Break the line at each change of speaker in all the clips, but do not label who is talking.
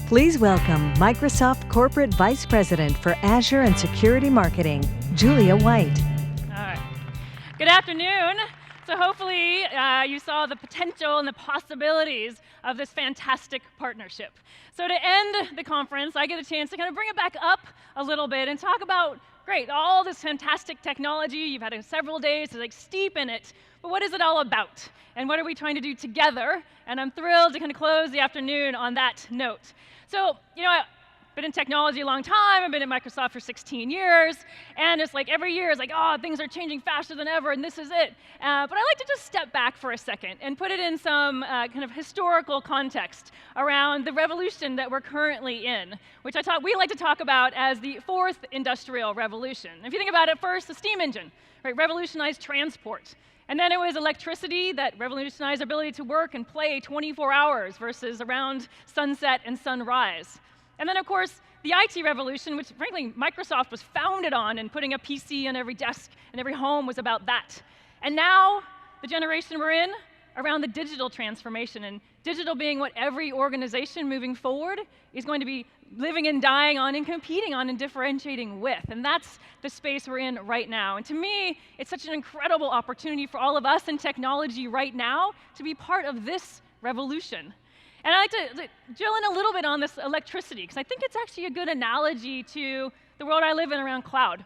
Please welcome Microsoft Corporate Vice President for Azure and Security Marketing, Julia White.
All right. Good afternoon. So hopefully you saw the potential and the possibilities of this fantastic partnership. So to end the conference, I get a chance to kind of bring it back up a little bit and talk about, great, all this fantastic technology. You've had several days to steep in it, but what is it all about? And what are we trying to do together? And I'm thrilled to kind of close the afternoon on that note. So, I've been in technology a long time. I've been at Microsoft for 16 years. And it's like every year, it's like, oh, things are changing faster than ever, and this is it. But I like to just step back for a second and put it in some kind of historical context around the revolution that we're currently in, which we like to talk about as the fourth industrial revolution. If you think about it, first, the steam engine, right, revolutionized transport. And then it was electricity that revolutionized our ability to work and play 24 hours versus around sunset and sunrise. And then, of course, the IT revolution, which, frankly, Microsoft was founded on, and putting a PC on every desk and every home was about that. And now, the generation we're in, around the digital transformation, and digital being what every organization moving forward is going to be living and dying on and competing on and differentiating with. And that's the space we're in right now. And to me, it's such an incredible opportunity for all of us in technology right now to be part of this revolution. And I like to drill in a little bit on this electricity, because I think it's actually a good analogy to the world I live in around cloud.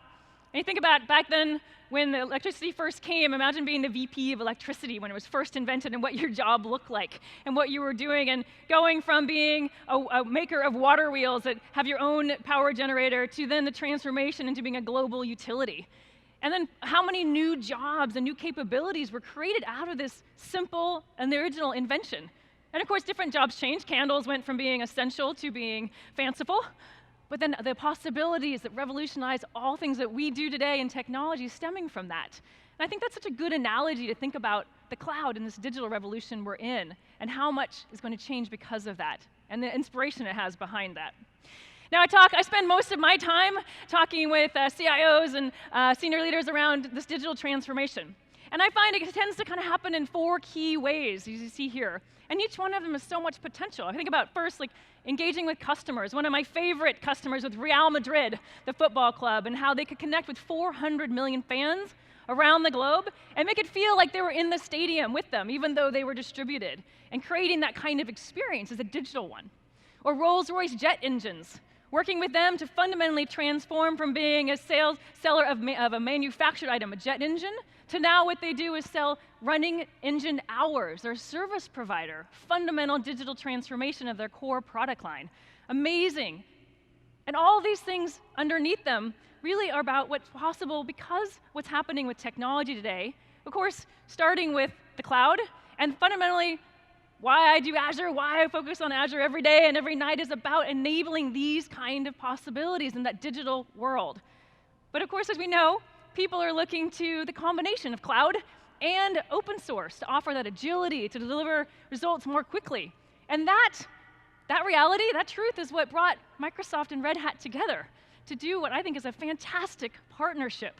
And you think about back then, when the electricity first came, imagine being the VP of electricity when it was first invented and what your job looked like and what you were doing, and going from being a maker of water wheels that have your own power generator to then the transformation into being a global utility. And then how many new jobs and new capabilities were created out of this simple and the original invention. And of course, different jobs changed. Candles went from being essential to being fanciful. But then the possibilities that revolutionize all things that we do today in technology stemming from that. And I think that's such a good analogy to think about the cloud and this digital revolution we're in, and how much is going to change because of that, and the inspiration it has behind that. Now I spend most of my time talking with CIOs and senior leaders around this digital transformation. And I find it tends to kind of happen in 4 key ways, as you see here. And each one of them has so much potential. I think about first, engaging with customers. One of my favorite customers with Real Madrid, the football club, and how they could connect with 400 million fans around the globe and make it feel like they were in the stadium with them, even though they were distributed. And creating that kind of experience is a digital one. Or Rolls-Royce jet engines, working with them to fundamentally transform from being a seller of a manufactured item, a jet engine, to now what they do is sell running engine hours. They're a service provider, fundamental digital transformation of their core product line. Amazing. And all these things underneath them really are about what's possible because what's happening with technology today, of course, starting with the cloud, and fundamentally why I do Azure, why I focus on Azure every day and every night is about enabling these kind of possibilities in that digital world. But of course, as we know, people are looking to the combination of cloud and open source to offer that agility, to deliver results more quickly. And that reality, that truth is what brought Microsoft and Red Hat together to do what I think is a fantastic partnership.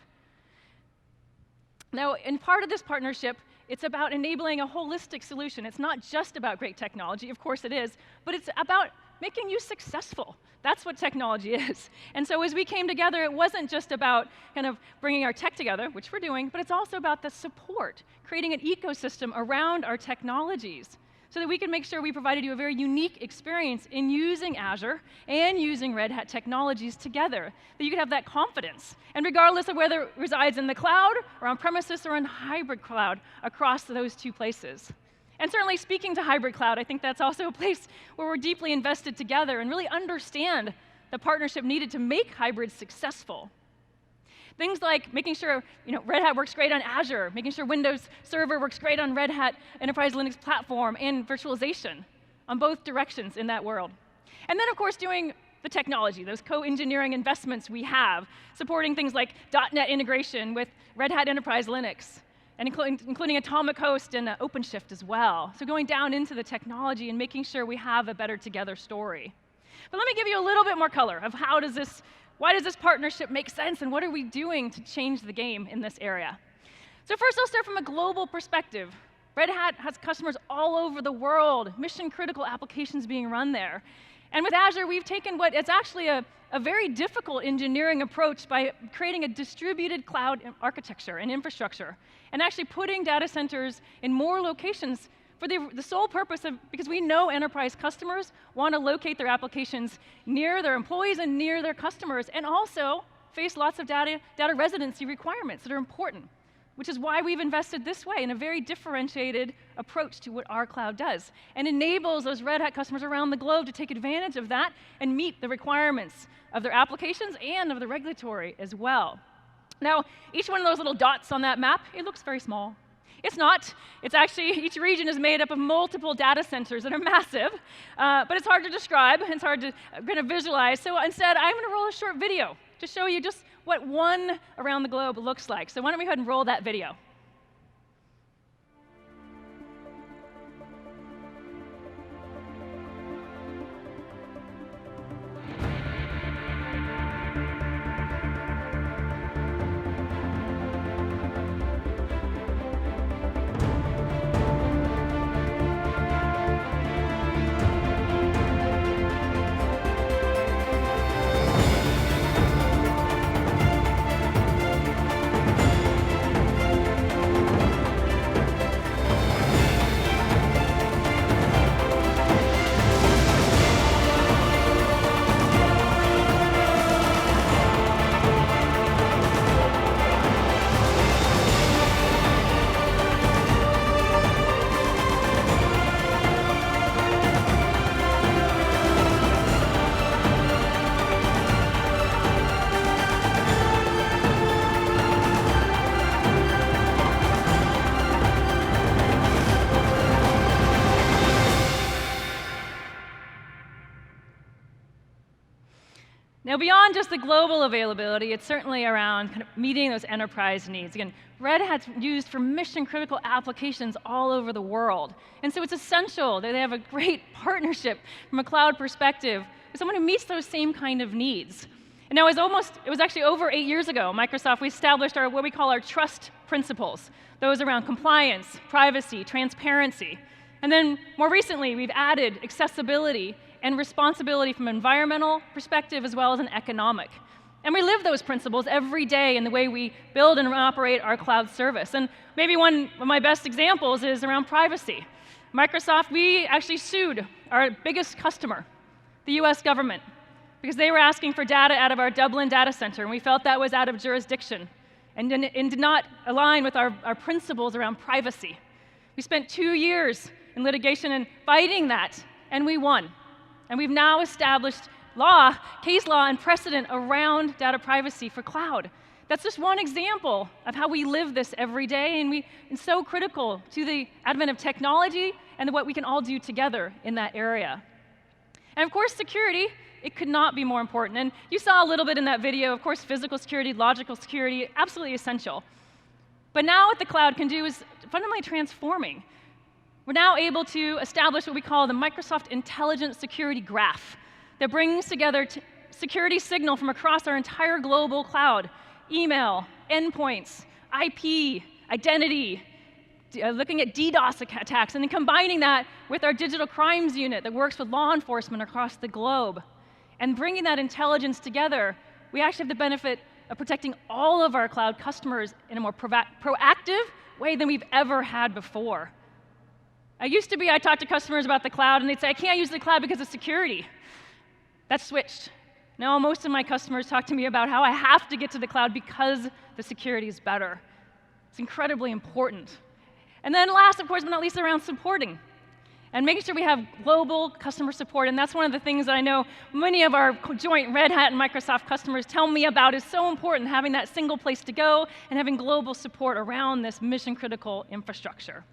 Now, in part of this partnership, it's about enabling a holistic solution. It's not just about great technology, of course it is, but it's about making you successful. That's what technology is. And so as we came together, it wasn't just about kind of bringing our tech together, which we're doing, but it's also about the support, creating an ecosystem around our technologies so that we can make sure we provided you a very unique experience in using Azure and using Red Hat technologies together, that you can have that confidence. And regardless of whether it resides in the cloud or on premises or in hybrid cloud across those 2 places. And certainly speaking to hybrid cloud, I think that's also a place where we're deeply invested together and really understand the partnership needed to make hybrid successful. Things like making sure Red Hat works great on Azure, making sure Windows Server works great on Red Hat Enterprise Linux Platform, and virtualization on both directions in that world. And then, of course, doing the technology, those co-engineering investments we have, supporting things like .NET integration with Red Hat Enterprise Linux, and including Atomic Host and OpenShift as well. So going down into the technology and making sure we have a better together story. But let me give you a little bit more color of why does this partnership make sense, and what are we doing to change the game in this area? So first, I'll start from a global perspective. Red Hat has customers all over the world, mission-critical applications being run there. And with Azure, we've taken what is actually a very difficult engineering approach by creating a distributed cloud architecture and infrastructure, and actually putting data centers in more locations for the sole purpose of, because we know enterprise customers want to locate their applications near their employees and near their customers, and also face lots of data residency requirements that are important, which is why we've invested this way in a very differentiated approach to what our cloud does, and enables those Red Hat customers around the globe to take advantage of that and meet the requirements of their applications and of the regulatory as well. Now, each one of those little dots on that map, it looks very small. It's not. It's actually, each region is made up of multiple data centers that are massive, but it's hard to describe, it's hard to kind of visualize. So instead, I'm going to roll a short video to show you just what one around the globe looks like. So why don't we go ahead and roll that video. Now, beyond just the global availability, it's certainly around kind of meeting those enterprise needs. Again, Red Hat's used for mission-critical applications all over the world. And so it's essential that they have a great partnership from a cloud perspective with someone who meets those same kind of needs. And now, it was actually over 8 years ago, Microsoft, we established what we call our trust principles, those around compliance, privacy, transparency. And then more recently, we've added accessibility and responsibility from an environmental perspective as well as an economic. And we live those principles every day in the way we build and operate our cloud service. And maybe one of my best examples is around privacy. Microsoft, we actually sued our biggest customer, the US government, because they were asking for data out of our Dublin data center, and we felt that was out of jurisdiction and did not align with our principles around privacy. We spent 2 years in litigation and fighting that, and we won. And we've now established case law and precedent around data privacy for cloud. That's just one example of how we live this every day, and it's so critical to the advent of technology and what we can all do together in that area. And of course, security, it could not be more important. And you saw a little bit in that video, of course, physical security, logical security, absolutely essential. But now what the cloud can do is fundamentally transforming. We're now able to establish what we call the Microsoft Intelligent Security Graph that brings together security signal from across our entire global cloud, email, endpoints, IP, identity, looking at DDoS attacks, and then combining that with our digital crimes unit that works with law enforcement across the globe. And bringing that intelligence together, we actually have the benefit of protecting all of our cloud customers in a more proactive way than we've ever had before. I talked to customers about the cloud, and they'd say, I can't use the cloud because of security. That's switched. Now most of my customers talk to me about how I have to get to the cloud because the security is better. It's incredibly important. And then last, of course, but not least, around supporting and making sure we have global customer support. And that's one of the things that I know many of our joint Red Hat and Microsoft customers tell me about is so important, having that single place to go and having global support around this mission-critical infrastructure.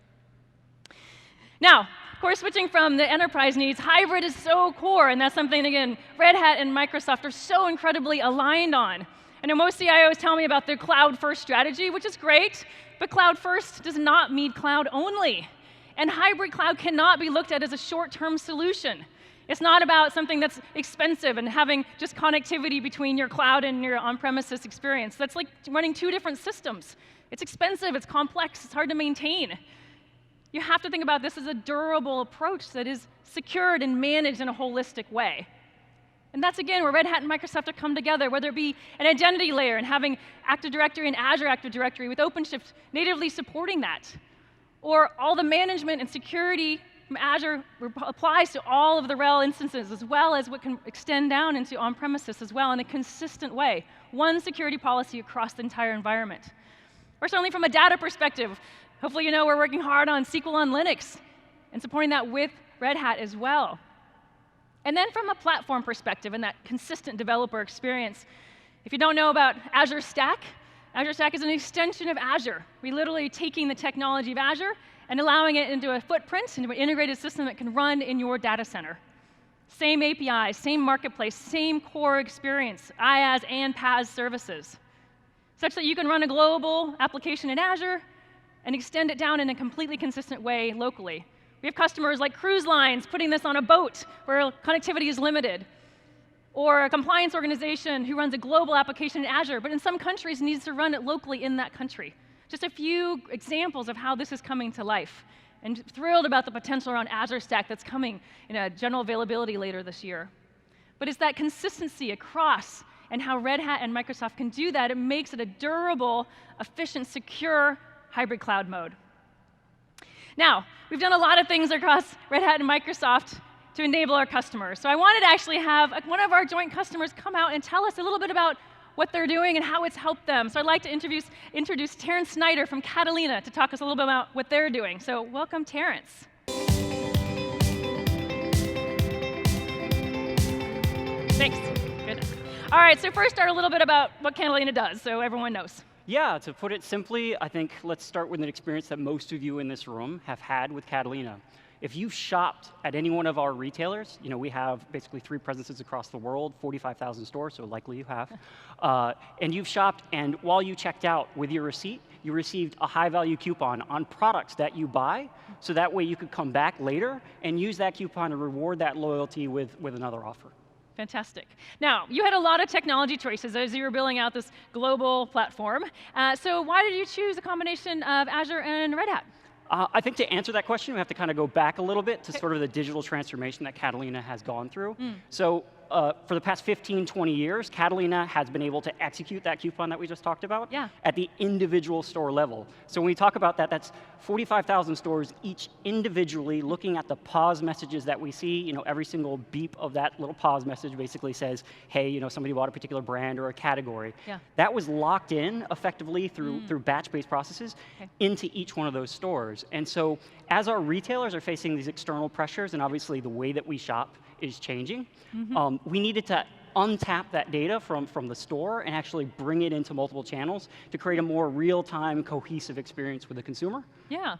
Now, of course, switching from the enterprise needs, hybrid is so core, and that's something, again, Red Hat and Microsoft are so incredibly aligned on. I know most CIOs tell me about their cloud-first strategy, which is great, but cloud-first does not mean cloud only. And hybrid cloud cannot be looked at as a short-term solution. It's not about something that's expensive and having just connectivity between your cloud and your on-premises experience. That's like running 2 different systems. It's expensive, it's complex, it's hard to maintain. You have to think about this as a durable approach that is secured and managed in a holistic way. And that's, again, where Red Hat and Microsoft have come together, whether it be an identity layer and having Active Directory and Azure Active Directory with OpenShift natively supporting that, or all the management and security from Azure applies to all of the RHEL instances, as well as what can extend down into on-premises as well in a consistent way. One security policy across the entire environment. Or certainly from a data perspective, hopefully you know we're working hard on SQL on Linux and supporting that with Red Hat as well. And then from a platform perspective and that consistent developer experience, if you don't know about Azure Stack is an extension of Azure. We're literally taking the technology of Azure and allowing it into a footprint, into an integrated system that can run in your data center. Same API, same marketplace, same core experience, IaaS and PaaS services, such that you can run a global application in Azure and extend it down in a completely consistent way locally. We have customers like cruise lines putting this on a boat where connectivity is limited, or a compliance organization who runs a global application in Azure, but in some countries needs to run it locally in that country. Just a few examples of how this is coming to life, and thrilled about the potential around Azure Stack that's coming in a general availability later this year. But it's that consistency across and how Red Hat and Microsoft can do that. It makes it a durable, efficient, secure hybrid cloud mode. Now, we've done a lot of things across Red Hat and Microsoft to enable our customers. So I wanted to actually have one of our joint customers come out and tell us a little bit about what they're doing and how it's helped them. So I'd like to introduce Terrence Snyder from Catalina to talk us a little bit about what they're doing. So welcome, Terrence. Thanks. Good. All right, so first start a little bit about what Catalina does so everyone knows.
Yeah, to put it simply, I think let's start with an experience that most of you in this room have had with Catalina. If you've shopped at any one of our retailers, we have basically 3 presences across the world, 45,000 stores, so likely you have. And you've shopped, and while you checked out with your receipt, you received a high-value coupon on products that you buy, so that way you could come back later and use that coupon to reward that loyalty with another offer.
Fantastic. Now, you had a lot of technology choices as you were building out this global platform. So why did you choose a combination of Azure and Red Hat?
I think to answer that question, we have to kind of go back a little bit to sort of the digital transformation that Catalina has gone through. So for the past 15, 20 years, Catalina has been able to execute that coupon that we just talked about at the individual store level. So when we talk about that, that's 45,000 stores, each individually looking at the pause messages that we see. Every single beep of that little pause message basically says, hey, somebody bought a particular brand or a category. That was locked in effectively through batch-based processes into each one of those stores. And so as our retailers are facing these external pressures, and obviously the way that we shop is changing, we needed to untap that data from the store and actually bring it into multiple channels to create a more real-time, cohesive experience with the consumer.
Yeah.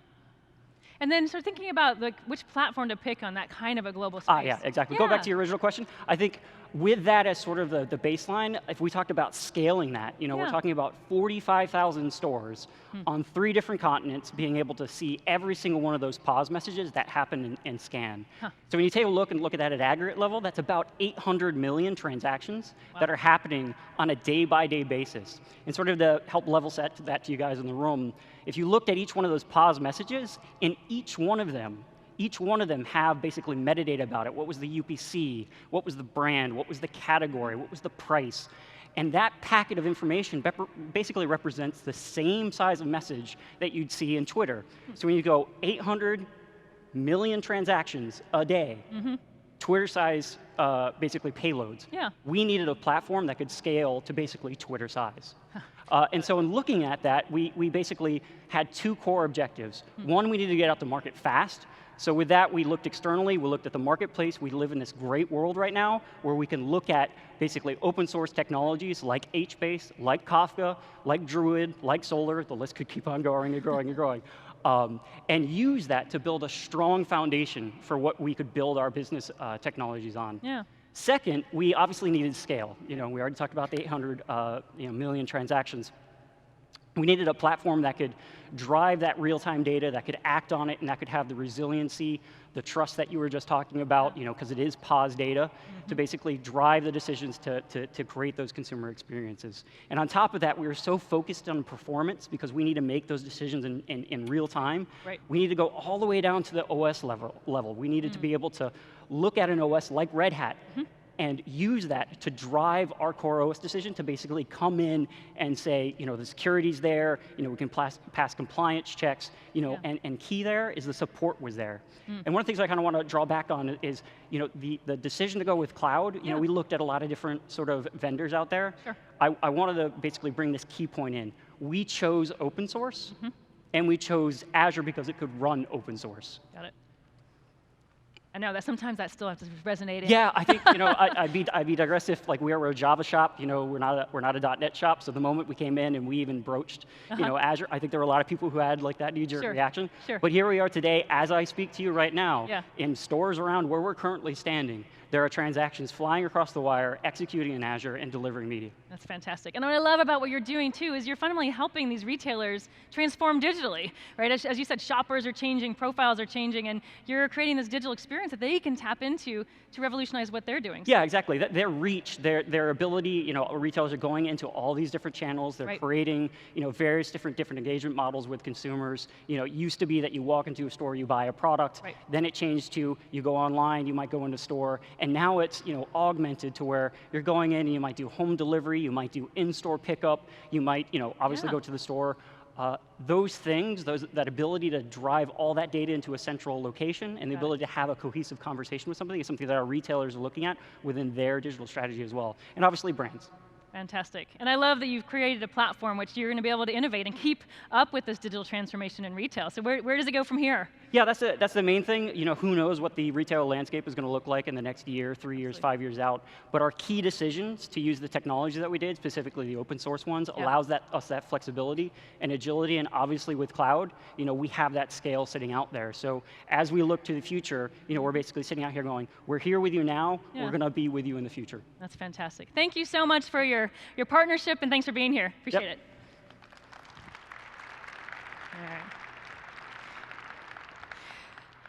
And then so thinking about which platform to pick on that kind of a global space.
Yeah, exactly. Go back to your original question. I think with that as sort of the baseline, if we talked about scaling that, we're talking about 45,000 stores on 3 different continents being able to see every single one of those pause messages that happen and scan. So when you take a look at that at aggregate level, that's about 800 million transactions that are happening on a day-by-day basis. And sort of to help level set that to you guys in the room, if you looked at each one of those pause messages, in each one of them have basically metadata about it. What was the UPC? What was the brand? What was the category? What was the price? And that packet of information basically represents the same size of message that you'd see in Twitter. So when you go 800 million transactions a day, Twitter size basically payloads. We needed a platform that could scale to basically Twitter size. And so in looking at that, we basically had 2 core objectives. One, we needed to get out to market fast. So with that, we looked externally, we looked at the marketplace. We live in this great world right now where we can look at basically open source technologies like HBase, like Kafka, like Druid, like Solar. The list could keep on going and growing and growing. And use that to build a strong foundation for what we could build our business technologies on. Second, we obviously needed scale. We already talked about the 800 million transactions. We needed a platform that could drive that real-time data, that could act on it, and that could have the resiliency the trust that you were just talking about, because it is POS data, to basically drive the decisions to create those consumer experiences. And on top of that, we were so focused on performance because we need to make those decisions in real time.
Right.
We need to go all the way down to the OS level. We needed to be able to look at an OS like Red Hat and use that to drive our core OS decision to basically come in and say, the security's there, we can pass compliance checks, and key there is the support was there. And one of the things I kind of want to draw back on is, the decision to go with cloud, we looked at a lot of different sort of vendors out there.
Sure.
I wanted to basically bring this key point in. We chose open source, and we chose Azure because it could run open source.
Got it. I know that sometimes that still has to resonate.
Yeah, I think I'd be digressive. Like we are a Java shop, we're not a .NET shop. So the moment we came in and we even broached, Azure, I think there were a lot of people who had like that knee-jerk reaction.
Sure.
But here we are today, as I speak to you right now, in stores around where we're currently standing. There are transactions flying across the wire, executing in Azure, and delivering media.
That's fantastic. And what I love about what you're doing too is you're fundamentally helping these retailers transform digitally, right? As you said, shoppers are changing, profiles are changing, and you're creating this digital experience that they can tap into to revolutionize what they're doing.
Yeah, exactly. Their reach, their ability, retailers are going into all these different channels. They're creating, various different engagement models with consumers. It used to be that you walk into a store, you buy a product.
Right.
Then it changed to you go online, you might go into store, and now it's augmented to where you're going in and you might do home delivery, you might do in-store pickup, you might obviously go to the store. Those things, that ability to drive all that data into a central location and the ability to have a cohesive conversation with somebody is something that our retailers are looking at within their digital strategy as well. And obviously brands.
Fantastic. And I love that you've created a platform which you're going to be able to innovate and keep up with this digital transformation in retail. So where does it go from here?
Yeah, that's the main thing. Who knows what the retail landscape is going to look like in the next year, 3 years, 5 years out. But our key decisions to use the technology that we did, specifically the open source ones, allows us that flexibility and agility. And obviously with cloud, we have that scale sitting out there. So as we look to the future, we're basically sitting out here going, we're here with you now, we're going to be with you in the future.
That's fantastic. Thank you so much for your partnership, and thanks for being here. Appreciate it. All right.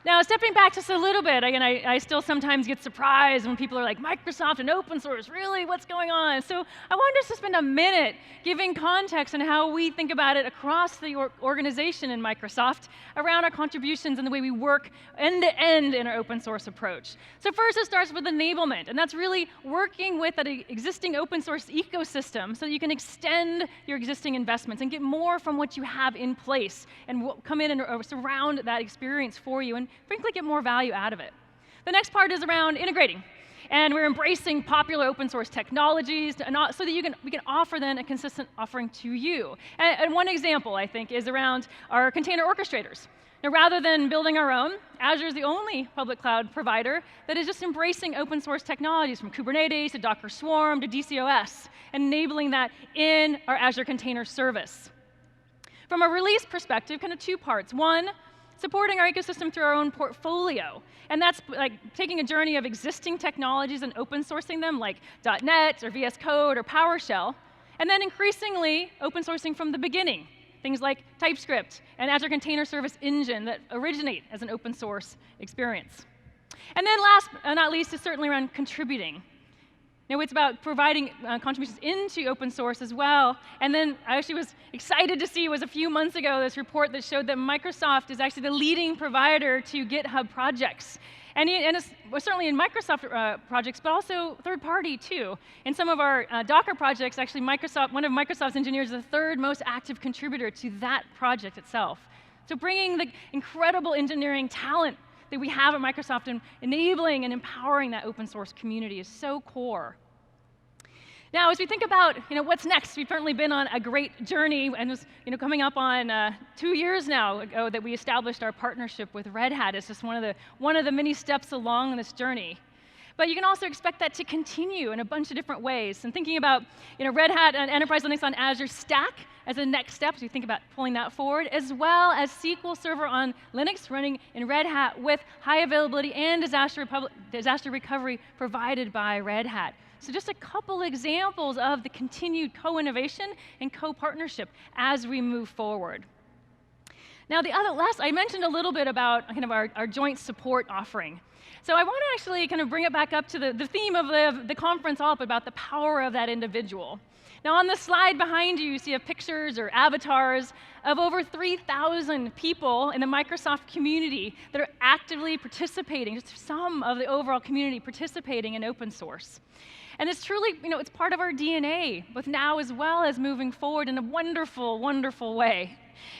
Now, stepping back just a little bit, again, I still sometimes get surprised when people are like, Microsoft and open source, really? What's going on? So I wanted us to spend a minute giving context on how we think about it across the organization in Microsoft around our contributions and the way we work end-to-end in our open source approach. So first, it starts with enablement, and that's really working with an existing open source ecosystem so that you can extend your existing investments and get more from what you have in place and come in and surround that experience for you and frankly get more value out of it. The next part is around integrating. And we're embracing popular open source technologies so that we can offer then a consistent offering to you. And one example, I think, is around our container orchestrators. Now, rather than building our own, Azure is the only public cloud provider that is just embracing open source technologies from Kubernetes to Docker Swarm to DCOS, and enabling that in our Azure Container Service. From a release perspective, kind of two parts. One, supporting our ecosystem through our own portfolio. And that's like taking a journey of existing technologies and open sourcing them like .NET or VS Code or PowerShell, and then increasingly open sourcing from the beginning. Things like TypeScript and Azure Container Service Engine that originate as an open source experience. And then last but not least is certainly around contributing. It's about providing contributions into open source as well. And then I actually was excited to see was a few months ago this report that showed that Microsoft is actually the leading provider to GitHub projects. And it's certainly in Microsoft projects, but also third party too. In some of our Docker projects, actually one of Microsoft's engineers is the third most active contributor to that project itself. So bringing the incredible engineering talent that we have at Microsoft and enabling and empowering that open source community is so core. Now, as we think about what's next, we've certainly been on a great journey, and it's coming up on 2 years now ago that we established our partnership with Red Hat. It's just one of the many steps along this journey. But you can also expect that to continue in a bunch of different ways. And thinking about Red Hat and Enterprise Linux on Azure Stack as a next step, as we think about pulling that forward, as well as SQL Server on Linux running in Red Hat with high availability and disaster recovery provided by Red Hat. So just a couple examples of the continued co-innovation and co-partnership as we move forward. Now, I mentioned a little bit about kind of our joint support offering. So I want to actually kind of bring it back up to the theme of the conference all up about the power of that individual. Now, on the slide behind you, you see pictures or avatars of over 3,000 people in the Microsoft community that are actively participating, just some of the overall community participating in open source. And it's truly, it's part of our DNA, both now as well as moving forward in a wonderful, wonderful way.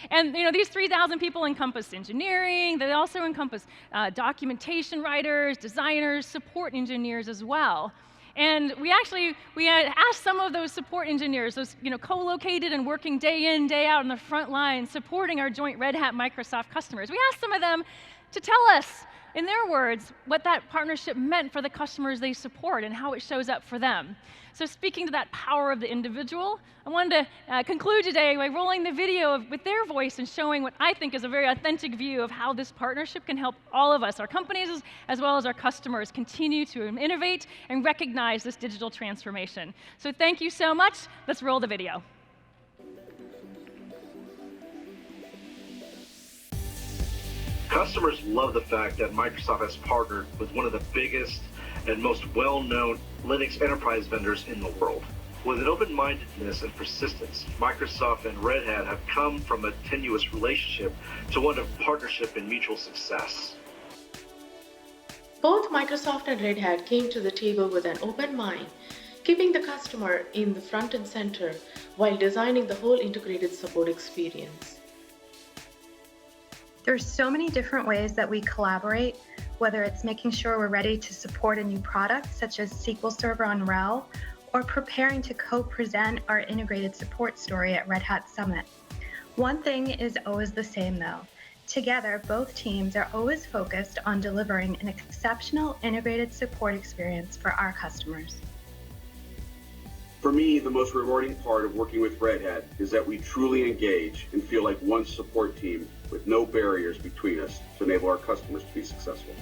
And these 3,000 people encompass engineering. They also encompass documentation writers, designers, support engineers as well. And we had asked some of those support engineers, those co-located and working day in, day out on the front line, supporting our joint Red Hat Microsoft customers. We asked some of them to tell us, in their words, what that partnership meant for the customers they support and how it shows up for them. So speaking to that power of the individual, I wanted to conclude today by rolling the video with their voice and showing what I think is a very authentic view of how this partnership can help all of us, our companies as well as our customers, continue to innovate and recognize this digital transformation. So thank you so much. Let's roll the video.
Customers love the fact that Microsoft has partnered with one of the biggest and most well-known Linux enterprise vendors in the world. With an open-mindedness and persistence, Microsoft and Red Hat have come from a tenuous relationship to one of partnership and mutual success.
Both Microsoft and Red Hat came to the table with an open mind, keeping the customer in the front and center while designing the whole integrated support experience.
There's so many different ways that we collaborate, whether it's making sure we're ready to support a new product, such as SQL Server on RHEL, or preparing to co-present our integrated support story at Red Hat Summit. One thing is always the same though. Together, both teams are always focused on delivering an exceptional integrated support experience for our customers.
For me, the most rewarding part of working with Red Hat is that we truly engage and feel like one support team with no barriers between us to enable our customers to be successful.